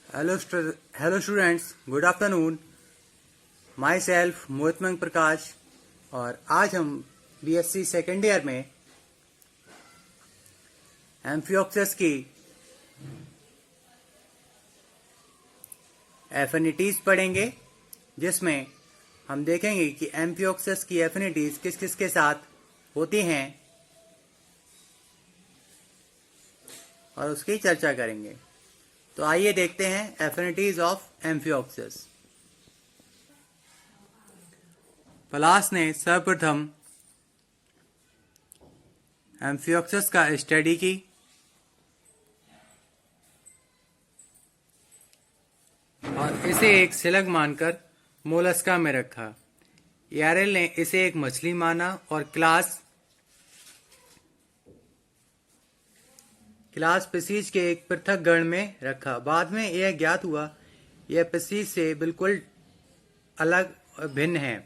Hello students, good afternoon. Myself मोहितमंग प्रकाश और आज हम बीएससी सेकेंड ईयर में एम्फिऑक्सेस की एफिनिटीज पढ़ेंगे, जिसमें हम देखेंगे कि एम्फिऑक्सेस की एफिनिटीज किस किस के साथ होती हैं और उसकी चर्चा करेंगे। तो आइए देखते हैं एफिनिटीज ऑफ एम्फिऑक्सेस। पलास ने सर्वप्रथम एम्फिऑक्सेस का स्टडी की और इसे एक स्लग मानकर मोलस्का में रखा। यारेल ने इसे एक मछली माना और क्लास स्पीसीज के एक पृथक गण में रखा। बाद में यह ज्ञात हुआ यह स्पीसीज से बिल्कुल अलग भिन्न है।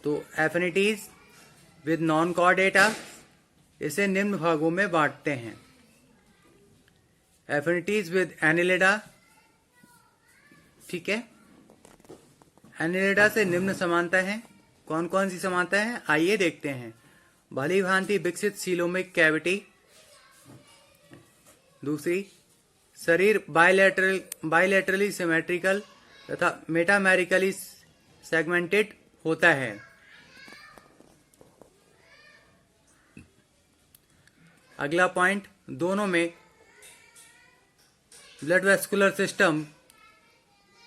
तो एफिनिटीज विद नॉन कॉर्डेटा, इसे निम्न भागों में बांटते हैं। एफिनिटीज विद एनिलिडा, ठीक है। एनिलिडा से निम्न समानता है। कौन कौन सी समानता है आइए देखते हैं। भली भांति विकसित सीलोमिक कैविटी। दूसरी, शरीर बायलैटरली सिमेट्रिकल तथा मेटामेरिकली सेगमेंटेड होता है। अगला पॉइंट, दोनों में blood vascular system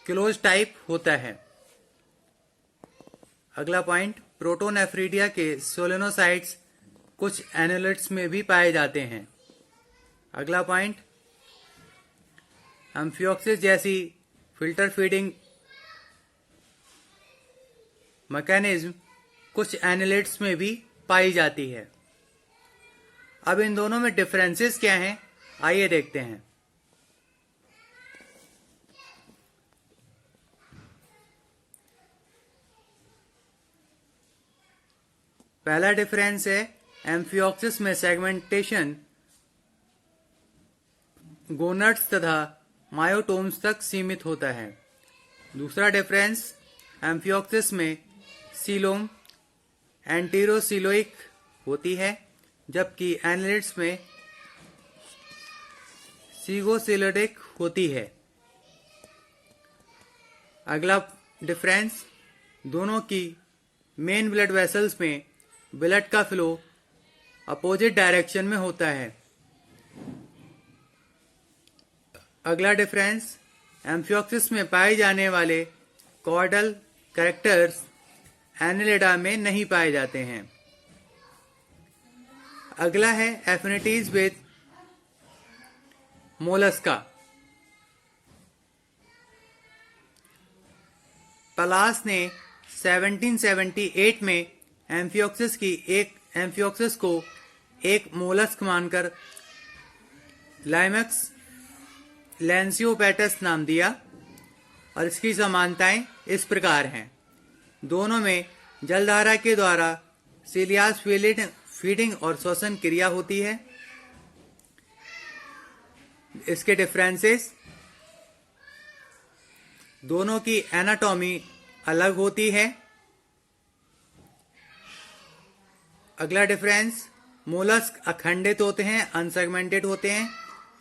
close type होता है। अगला पॉइंट, प्रोटोनेफ्रिडिया के सोलेनोसाइट्स कुछ एनालिट्स में भी पाए जाते हैं। अगला पॉइंट, एम्फिऑक्सेस जैसी फिल्टर फीडिंग मैकेनिज्म कुछ एनालिट्स में भी पाई जाती है। अब इन दोनों में डिफरेंसेस क्या हैं आइए देखते हैं। पहला डिफरेंस है एम्फिऑक्सेस में सेगमेंटेशन गोनड्स तथा मायोटोम्स तक सीमित होता है। दूसरा डिफरेंस, एम्फिऑक्सेस में सीलोम एंटीरोसिलोइक होती है, जबकि एनालिट्स में सीगोसिलोडिक होती है। अगला डिफरेंस, दोनों की मेन ब्लड वेसल्स में ब्लड का फ्लो अपोजिट डायरेक्शन में होता है। अगला डिफरेंस, एम्फिऑक्सेस में पाए जाने वाले कॉर्डल कैरेक्टर्स एनिलिडा में नहीं पाए जाते हैं। अगला है एफिनिटीज विद मोलस्का। पलास ने 1778 में एम्फिऑक्सेस को एक मोलस्क मानकर लाइमक्स लैंसियोपेटस नाम दिया और इसकी समानताएं इस प्रकार हैं। दोनों में जलधारा के द्वारा सीलियास फीडिंग और श्वसन क्रिया होती है। इसके डिफरेंसेस, दोनों की एनाटॉमी अलग होती है। अगला डिफरेंस, मोलस्क अखंडित होते हैं, अनसेगमेंटेड होते हैं,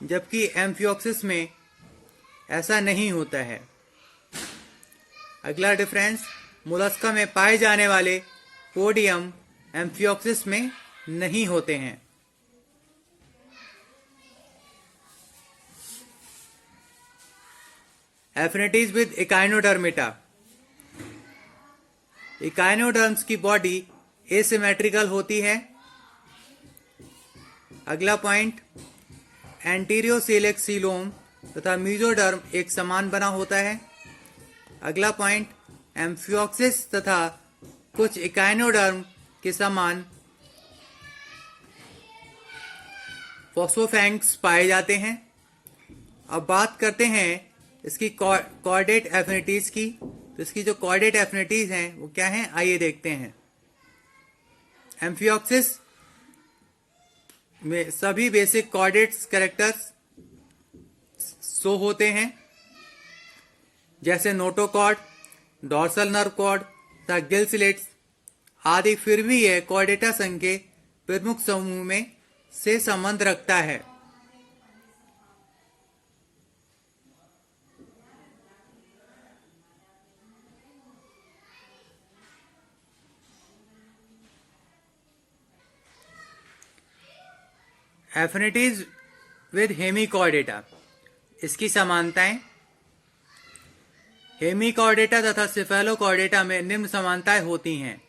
जबकि एम्फिऑक्सेस में ऐसा नहीं होता है। अगला डिफरेंस, मोलस्का में पाए जाने वाले पोडियम एम्फिऑक्सेस में नहीं होते हैं। Affinities with echinodermata. इकाइनोडर्म्स की बॉडी एसिमेट्रिकल होती है। अगला पॉइंट, एंटीरियोसेलेक सीलोम तथा मीजोडर्म एक समान बना होता है। अगला पॉइंट, एम्फिऑक्सेस तथा कुछ इकाइनोडर्म के समान फॉस्फोफैंक्स पाए जाते हैं। अब बात करते हैं इसकी कॉर्डेट एफिनिटीज की। तो इसकी जो कॉर्डेट एफिनिटीज हैं वो क्या हैं आइए देखते हैं। एम्फिऑक्सेस में सभी बेसिक कॉर्डेट्स कैरेक्टर्स शो होते हैं। जैसे नोटोकॉर्ड, डॉर्सल नर्व कॉर्ड तथा गिल स्लिट्स आदि, फिर भी यह कॉर्डेटा संघ के प्रमुख समूह में से संबंध रखता है। एफिनिटीज विद हेमिकॉर्डेटा, इसकी समानताएं। हेमिकॉर्डेटा तथा सिफेलोकॉर्डेटा में निम्न समानताएं होती हैं।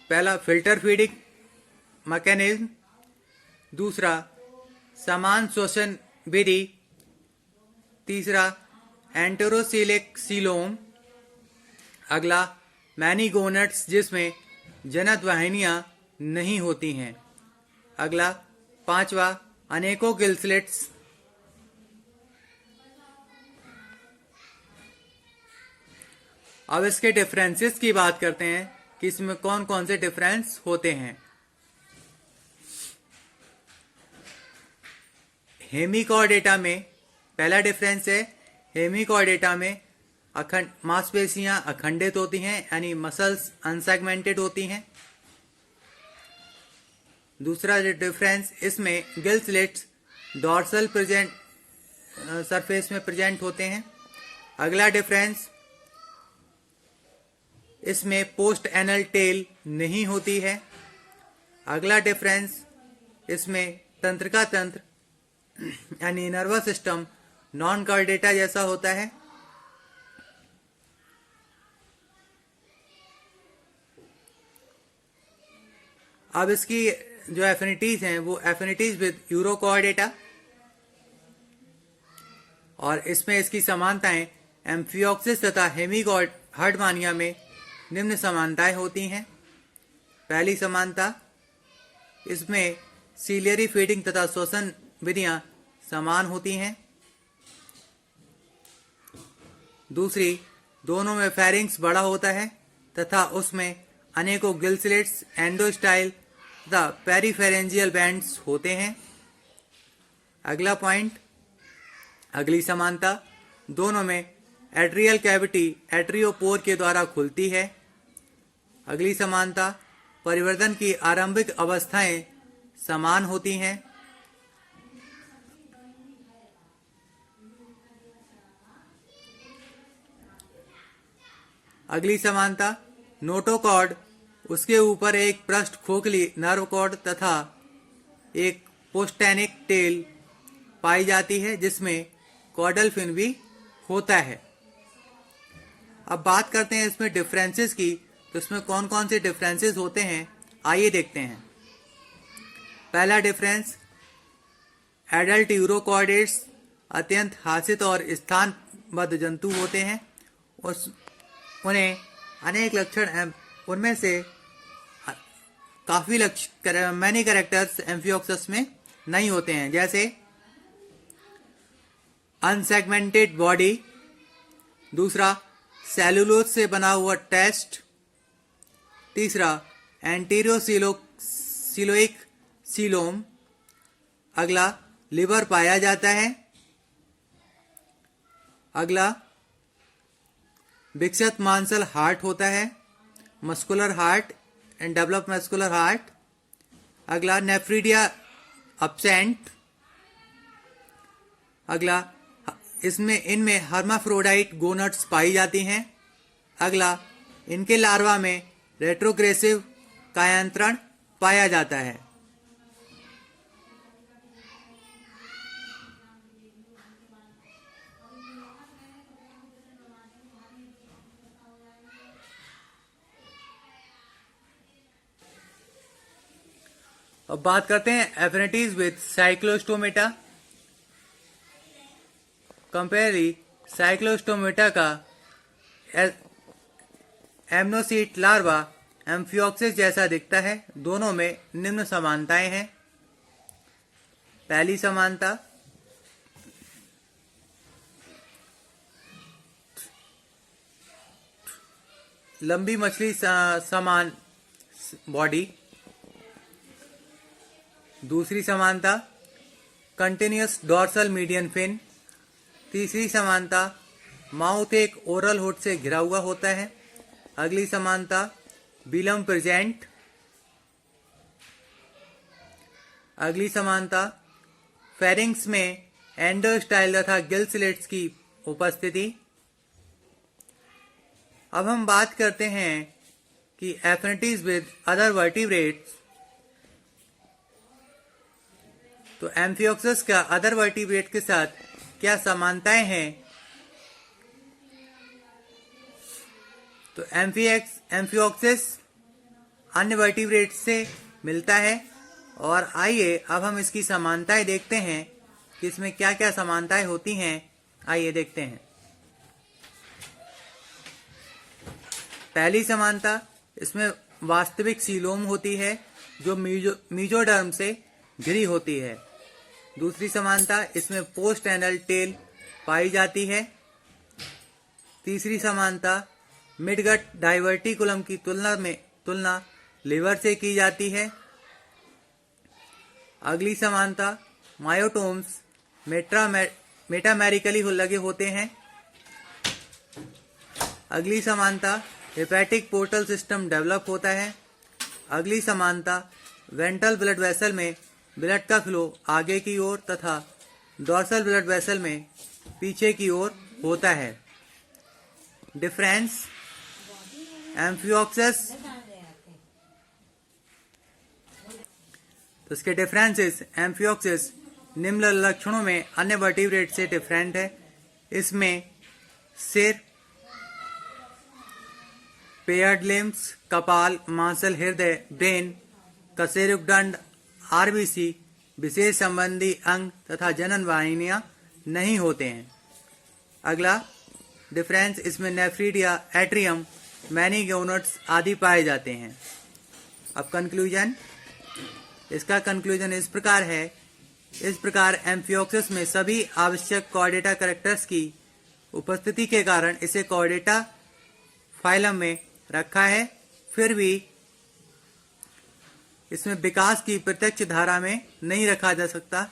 पहला, फिल्टर फीडिंग मैकेनिज्म। दूसरा, समान श्वसन विधि। तीसरा, एंटेरोसीलिक सीलोम। अगला, मैनीगोनट्स जिसमें जनन वाहिनियां नहीं होती हैं। अगला, पांचवा, अनेकों गिलस्लेट्स। अब इसके डिफरेंसेस की बात करते हैं कि इसमें कौन कौन से डिफरेंस होते हैं। हेमिकॉर्डेटा में पहला डिफरेंस है, हेमिकॉर्डेटा में मांसपेशियां अखंडित होती हैं, यानी मसल्स अनसेगमेंटेड होती हैं। दूसरा डिफरेंस, इसमें गिल स्लिट्स डॉर्सल सरफेस में प्रेजेंट होते हैं। अगला डिफरेंस, इसमें पोस्ट एनल टेल नहीं होती है। अगला डिफरेंस, इसमें तंत्रिका तंत्र यानी नर्वस सिस्टम नॉन कॉर्डेटा जैसा होता है। अब इसकी जो एफिनिटीज हैं वो एफिनिटीज विद यूरोकॉर्डेटा, और इसमें इसकी समानताएं एम्फियोक्सिस तथा हर्डमानिया में निम्न समानताएं होती हैं। पहली समानता, इसमें सीलियरी फीडिंग तथा श्वसन विधियां समान होती हैं। दूसरी, दोनों में फेरिंक्स बड़ा होता है तथा उसमें अनेकों गिल स्लिट्स, एंडोस्टाइल तथा पेरीफेरेंजियल बैंड्स होते हैं। अगला पॉइंट, अगली समानता, दोनों में एट्रियल कैविटी एट्रियोपोर के द्वारा खुलती है। अगली समानता, परिवर्तन की आरंभिक अवस्थाएं समान होती हैं। अगली समानता, नोटोकॉर्ड, उसके ऊपर एक पृष्ठ खोखली नर्व कॉर्ड तथा एक पोस्टेनिक टेल पाई जाती है जिसमें कॉर्डल फिन भी होता है। अब बात करते हैं इसमें डिफरेंसेस की, तो इसमें कौन कौन से डिफरेंसेस होते हैं आइए देखते हैं। पहला डिफरेंस, एडल्ट यूरोकॉर्डेट्स अत्यंत हासित और स्थानबद्ध जंतु होते हैं। उन्हें अनेक लक्षण, उनमें से काफी मैनी कैरेक्टर्स एम्फियोक्सस में नहीं होते हैं, जैसे अनसेगमेंटेड बॉडी। दूसरा, सेलुलोज से बना हुआ टेस्ट। तीसरा, एंटीरियो सिलोइक सीलोम। अगला, लिवर पाया जाता है। अगला, विकसित मांसल हार्ट होता है, muscular heart and develop muscular heart. अगला, नेफ्रीडिया अब्सेंट। अगला, इनमें हर्माफ्रोडाइट गोनट्स पाई जाती हैं। अगला, इनके लार्वा में रेट्रोग्रेसिव कायांतरण पाया जाता है। अब बात करते हैं एफिनिटीज विद साइक्लोस्टोमेटा। कंपेयरली, साइक्लोस्टोमेटा का एमनोसीट लार्वा एम्फियोक्सिस जैसा दिखता है। दोनों में निम्न समानताएं हैं। पहली समानता, लंबी मछली समान बॉडी। दूसरी समानता कंटिन्यूअस डॉर्सल मीडियन फिन। तीसरी समानता माउथ एक ओरल होठ से घिरा हुआ होता है। अगली समानता बिलम प्रेजेंट। अगली समानता फेरिंग्स में एंडोस्टाइल तथा गिल स्लिट्स की उपस्थिति। अब हम बात करते हैं कि एफिनिटीज विद अदर वर्टिब्रेट्स। तो एम्फियोक्सस का अदर वर्टिब्रेट के साथ क्या समानताएं हैं? तो एम्फियोक्सस अन्य वर्टिब्रेट से मिलता है। और आइए अब हम इसकी समानताएं देखते हैं कि इसमें क्या क्या समानताएं होती हैं। आइए देखते हैं। पहली समानता, इसमें वास्तविक सीलोम होती है जो मीजोडर्म से घिरी होती है। दूसरी समानता, इसमें पोस्ट एनल टेल पाई जाती है। तीसरी समानता, मिडगट डाइवर्टिकुलम की तुलना लिवर से की जाती है। अगली समानता, मायोटोम्स मेटामेरिकली लगे होते हैं। अगली समानता, हेपेटिक पोर्टल सिस्टम डेवलप होता है। अगली समानता, वेंट्रल ब्लड वेसल में ब्लड का फ्लो आगे की ओर तथा डॉर्सल ब्लड वेसल में पीछे की ओर होता है। डिफरेंस, एम्फियोक्सस, तो इसके डिफरेंसेस, एम्फियोक्सस निम्न लक्षणों में अन्य वर्टिब्रेट से डिफरेंट है। इसमें सिर, पेयर्ड लिम्स, कपाल, मांसल, हृदय, ब्रेन, कशेरुकदंड, आरबीसी, विशेष संबंधी अंग तथा जनन वाहिनियां नहीं होते हैं। अगला डिफरेंस, इसमें नेफ्रीडिया, एट्रियम, मैनीगोनोड्स आदि पाए जाते हैं। अब कंक्लूजन, इसका कंक्लूजन इस प्रकार है। इस प्रकार एम्फियोक्सस में सभी आवश्यक कॉर्डेटा कैरेक्टर्स की उपस्थिति के कारण इसे कॉर्डेटा फाइलम में रखा है। फिर भी इसमें विकास की प्रत्यक्ष धारा में नहीं रखा जा सकता।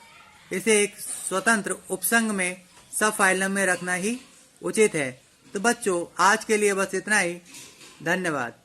इसे एक स्वतंत्र उपसंघ में सब फाइलम में रखना ही उचित है। तो बच्चों, आज के लिए बस इतना ही। धन्यवाद।